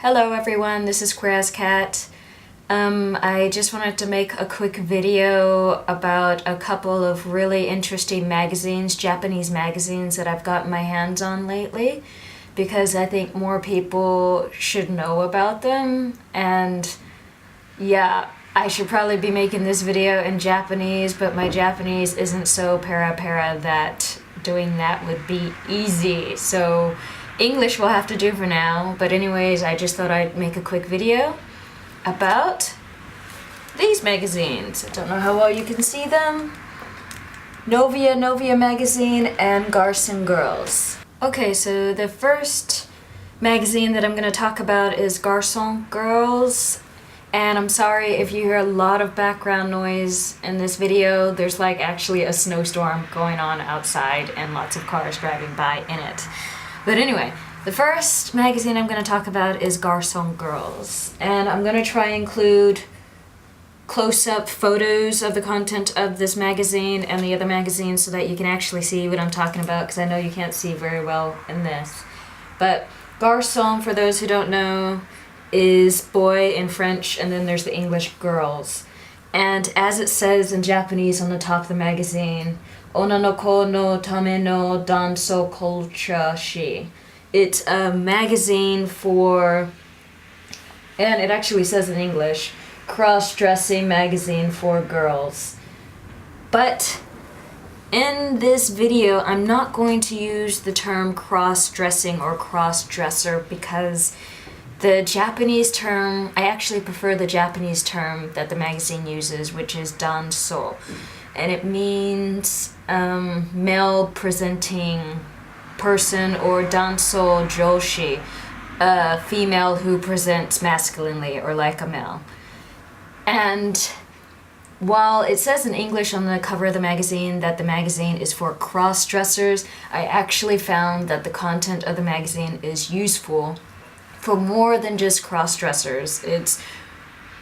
Hello everyone, this is Queer's Cat. I just wanted to make a quick video about a couple of really interesting magazines, Japanese magazines that I've gotten my hands on lately because I think more people should know about them, and yeah, I should probably be making this video in Japanese, but my Japanese isn't so para that doing that would be easy, so English will have to do for now. But anyways, I just thought I'd make a quick video about these magazines. I don't know how well you can see them. Novia Novia magazine and Garçon Girls. Okay, so the first magazine that I'm going to talk about is Garçon Girls. And I'm sorry if you hear a lot of background noise in this video. There's like actually a snowstorm going on outside and lots of cars driving by in it. But anyway, the first magazine I'm going to talk about is Garçon Girls. And I'm going to try and include close-up photos of the content of this magazine and the other magazines so that you can actually see what I'm talking about, because I know you can't see very well in this. But Garçon, for those who don't know, is boy in French, and then there's the English girls. And as it says in Japanese on the top of the magazine,女の子のための男装カルチャー誌. It's a magazine for, and it actually says in English, cross-dressing magazine for girls. But in this video, I'm not going to use the term cross-dressing or cross-dresser because the Japanese term, I actually prefer the Japanese term that the magazine uses, which is dansou. And it means male presenting person, or dansou joshi, a female who presents masculinely or like a male. And while it says in English on the cover of the magazine that the magazine is for cross-dressers, I actually found that the content of the magazine is useful for more than just cross-dressers. It's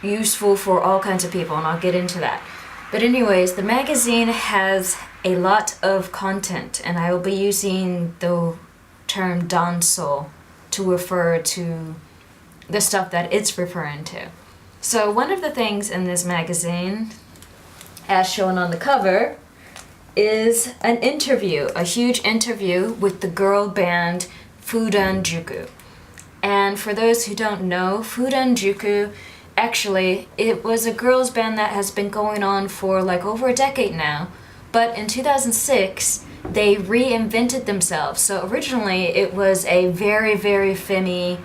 useful for all kinds of people, and I'll get into that. But anyways, the magazine has a lot of content, and I will be using the term dansou to refer to the stuff that it's referring to. So one of the things in this magazine, as shown on the cover, is an interview, a huge interview with the girl band Fudanjuku. And for those who don't know, Fudanjuku, actually, it was a girls band that has been going on for like over a decade now. But in 2006, they reinvented themselves. So originally, it was a very, very femmy,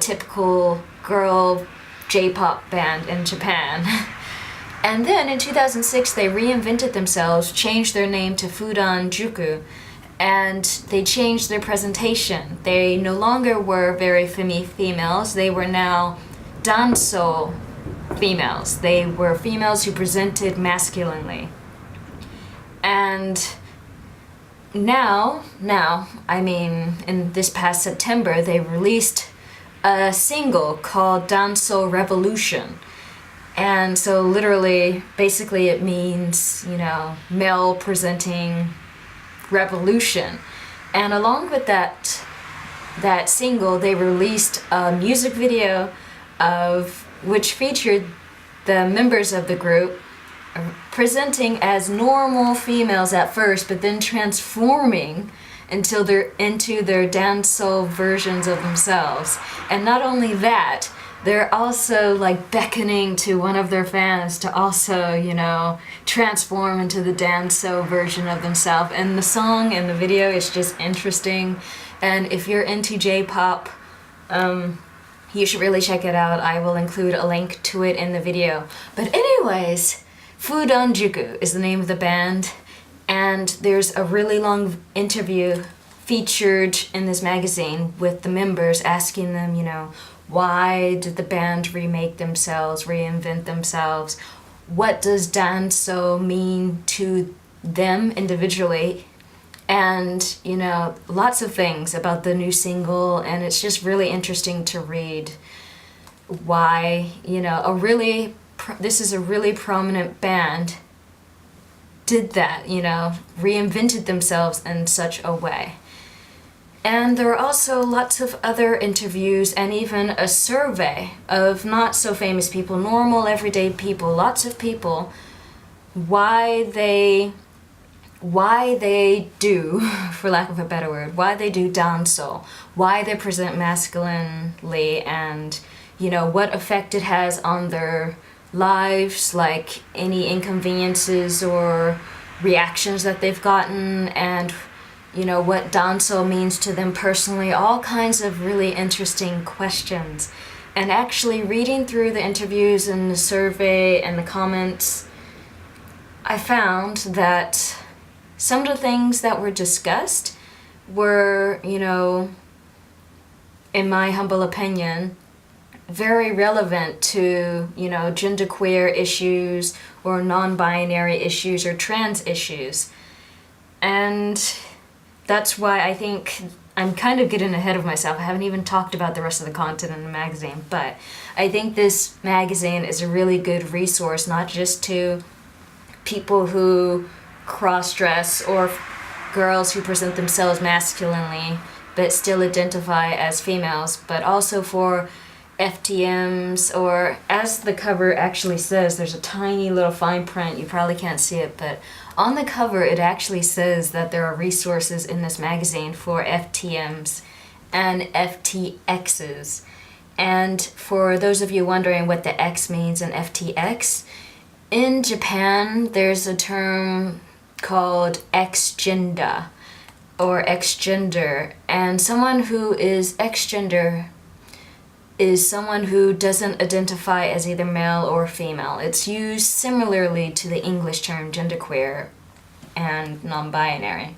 typical girl J-pop band in Japan. And then in 2006, they reinvented themselves, changed their name to Fudanjuku, and they changed their presentation. They no longer were very femmy females. They were now dansou females. They were females who presented masculinely. And now, in this past September, they released a single called Dansou Revolution. And so literally, basically it means, male presenting revolution. And along with that single, they released a music video which featured the members of the group presenting as normal females at first, but then transforming until they're into their dancehall versions of themselves. And not only that, they're also like beckoning to one of their fans to also, transform into the dancehall version of themselves. And the song and the video is just interesting. And if you're into J-pop, you should really check it out. I will include a link to it in the video. But anyways, Fudanjuku is the name of the band, and there's a really long interview featured in this magazine with the members asking them, why did the band remake themselves, reinvent themselves? What does dansou mean to them individually? And, lots of things about the new single, and it's just really interesting to read why, this is a really prominent band did that, reinvented themselves in such a way. And there are also lots of other interviews and even a survey of not so famous people, normal everyday people, lots of people, why they do, for lack of a better word, why they do dansou, why they present masculinely, and what effect it has on their lives, like any inconveniences or reactions that they've gotten, and what dansou means to them personally, all kinds of really interesting questions. And actually reading through the interviews and the survey and the comments, I found that some of the things that were discussed were, in my humble opinion, very relevant to, genderqueer issues or non-binary issues or trans issues. And that's why I think I'm kind of getting ahead of myself. I haven't even talked about the rest of the content in the magazine, but I think this magazine is a really good resource, not just to people who cross-dress or girls who present themselves masculinely but still identify as females, but also for FTMs, or as the cover actually says, there's a tiny little fine print, you probably can't see it, but on the cover it actually says that there are resources in this magazine for FTMs and FTXs. And for those of you wondering what the X means in FTX, in Japan there's a term called X-gender or X-gender, and someone who is X-gender is someone who doesn't identify as either male or female. It's used similarly to the English term genderqueer and non-binary.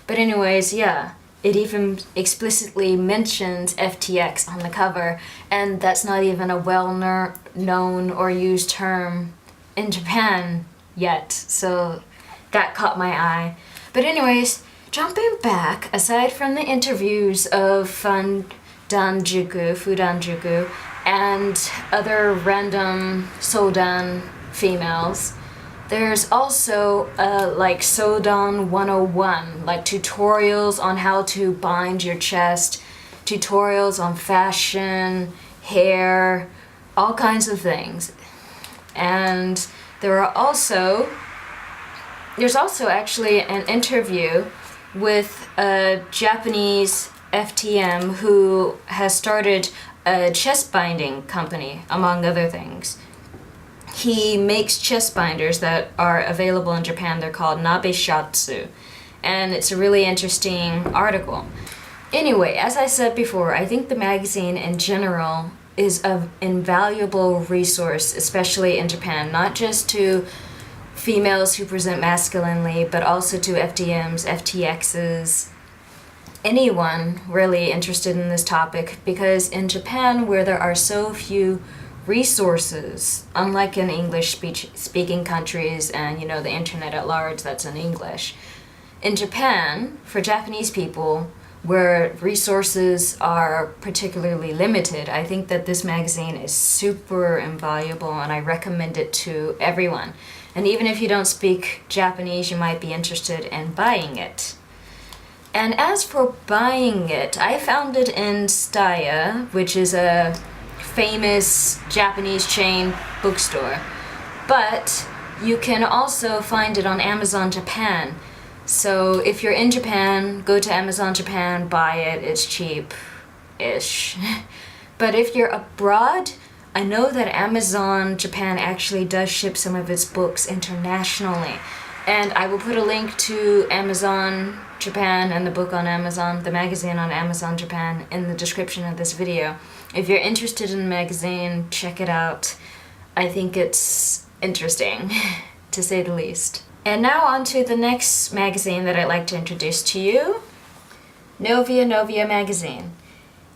But anyways, yeah, it even explicitly mentions FTX on the cover, and that's not even a well-known or used term in Japan yet, so that caught my eye. But anyways, jumping back, aside from the interviews of Fudanjuku, and other random Sodan females, there's also like Sodan 101, like tutorials on how to bind your chest, tutorials on fashion, hair, all kinds of things. And there's also actually an interview with a Japanese FTM who has started a chest binding company, among other things. He makes chest binders that are available in Japan. They're called nabeshatsu, and it's a really interesting article. Anyway, as I said before, I think the magazine in general is an invaluable resource, especially in Japan, not just to females who present masculinely, but also to FDMs, FTXs, anyone really interested in this topic, because in Japan, where there are so few resources, unlike in English speaking countries and the internet at large that's in English, in Japan, for Japanese people, where resources are particularly limited, I think that this magazine is super invaluable, and I recommend it to everyone. And even if you don't speak Japanese, you might be interested in buying it. And as for buying it, I found it in Tsutaya, which is a famous Japanese chain bookstore. But you can also find it on Amazon Japan. So if you're in Japan, go to Amazon Japan, buy it, it's cheap-ish. But if you're abroad, I know that Amazon Japan actually does ship some of its books internationally. And I will put a link to Amazon Japan and the book on Amazon, the magazine on Amazon Japan, in the description of this video. If you're interested in the magazine, check it out. I think it's interesting, to say the least. And now on to the next magazine that I'd like to introduce to you, Novia Novia magazine.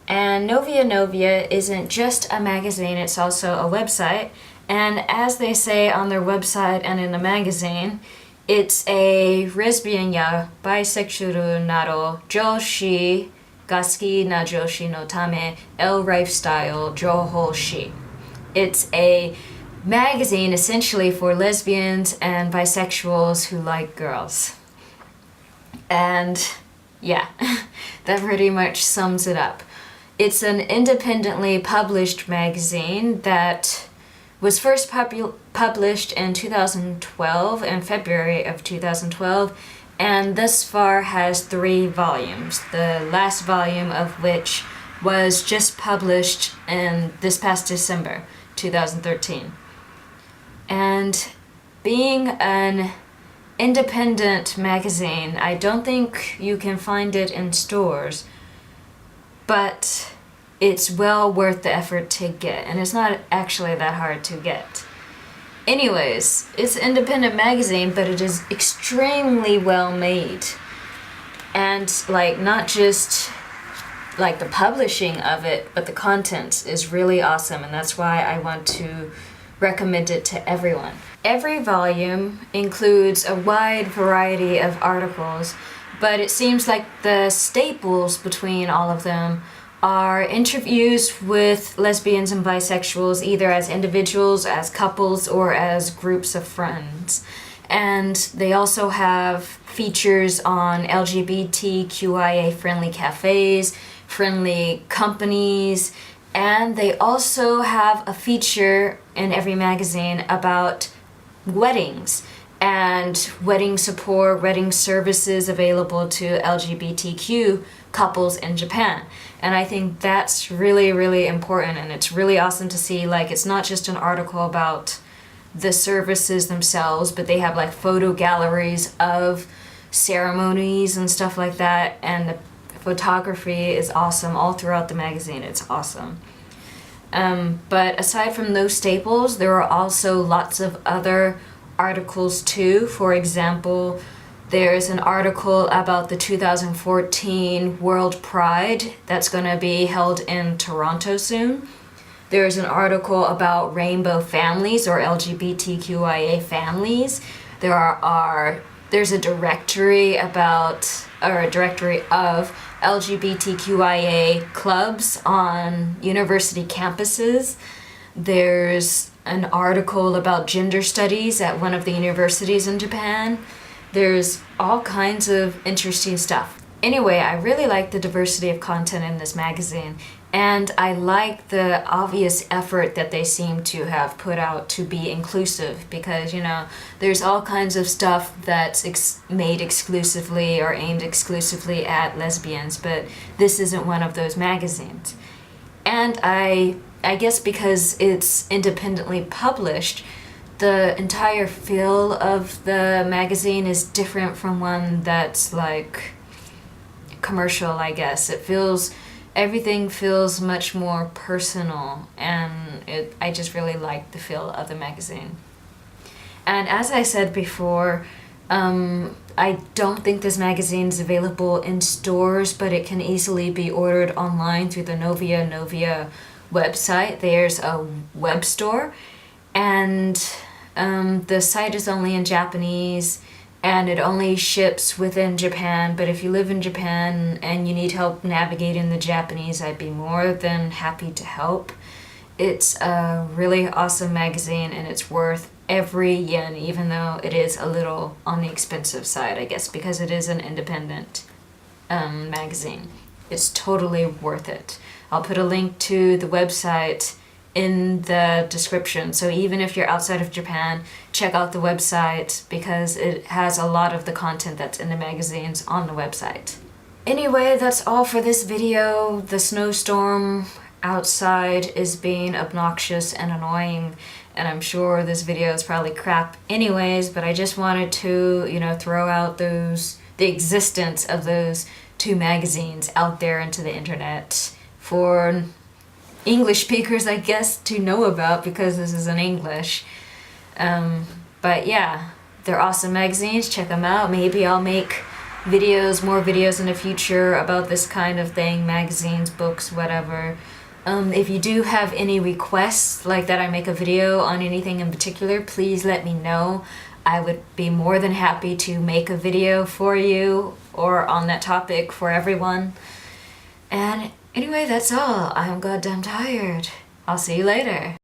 And Novia Novia isn't just a magazine, it's also a website. And as they say on their website and in the magazine, it's a lesbian ya bisexual naro joshi ga suki na joshi no tame el lifestyle joho shi. It's a magazine essentially for lesbians and bisexuals who like girls. And Yeah, that pretty much sums it up. It's an independently published magazine that was first published in 2012, in February of 2012, and thus far has 3 volumes, the last volume of which was just published in this past December 2013. And being an independent magazine, I don't think you can find it in stores, but it's well worth the effort to get, and it's not actually that hard to get. Anyways, it's an independent magazine, but it is extremely well made. And like not just like the publishing of it, but the content is really awesome, and that's why I want to recommend it to everyone. Every volume includes a wide variety of articles, but it seems like the staples between all of them are interviews with lesbians and bisexuals, either as individuals, as couples, or as groups of friends. And they also have features on LGBTQIA friendly cafes, friendly companies, and they also have a feature in every magazine about weddings and wedding support, wedding services available to LGBTQ couples in Japan. And I think that's really, really important, and it's really awesome to see, like, it's not just an article about the services themselves, but they have like photo galleries of ceremonies and stuff like that, and the photography is awesome all throughout the magazine. It's awesome. But aside from those staples, there are also lots of other articles too. For example, there's an article about the 2014 World Pride that's going to be held in Toronto soon. There's an article about rainbow families or LGBTQIA families. There's a directory about, or a directory of LGBTQIA clubs on university campuses. There's an article about gender studies at one of the universities in Japan. There's all kinds of interesting stuff. Anyway, I really like the diversity of content in this magazine, and I like the obvious effort that they seem to have put out to be inclusive, because, you know, there's all kinds of stuff that's made exclusively or aimed exclusively at lesbians, but this isn't one of those magazines. And I guess because it's independently published, the entire feel of the magazine is different from one that's like commercial, I guess. Everything feels much more personal, and I just really like the feel of the magazine. And as I said before, I don't think this magazine is available in stores, but it can easily be ordered online through the Novia Novia website. There's a web store, and the site is only in Japanese, and it only ships within Japan. But if you live in Japan and you need help navigating the Japanese, I'd be more than happy to help. It's a really awesome magazine, and it's worth every yen, even though it is a little on the expensive side, I guess, because it is an independent magazine. It's totally worth it. I'll put a link to the website in the description, so even if you're outside of Japan, check out the website because it has a lot of the content that's in the magazines on the website. Anyway, that's all for this video. The snowstorm outside is being obnoxious and annoying, and I'm sure this video is probably crap anyways, but I just wanted to, you know, throw out the existence of those 2 magazines out there into the internet for English speakers, I guess, to know about, because this is in English. But yeah, they're awesome magazines. Check them out. Maybe I'll make more videos in the future about this kind of thing, magazines, books, whatever. If you do have any requests, like that I make a video on anything in particular, please let me know. I would be more than happy to make a video for you or on that topic for everyone. And anyway, that's all. I'm goddamn tired. I'll see you later.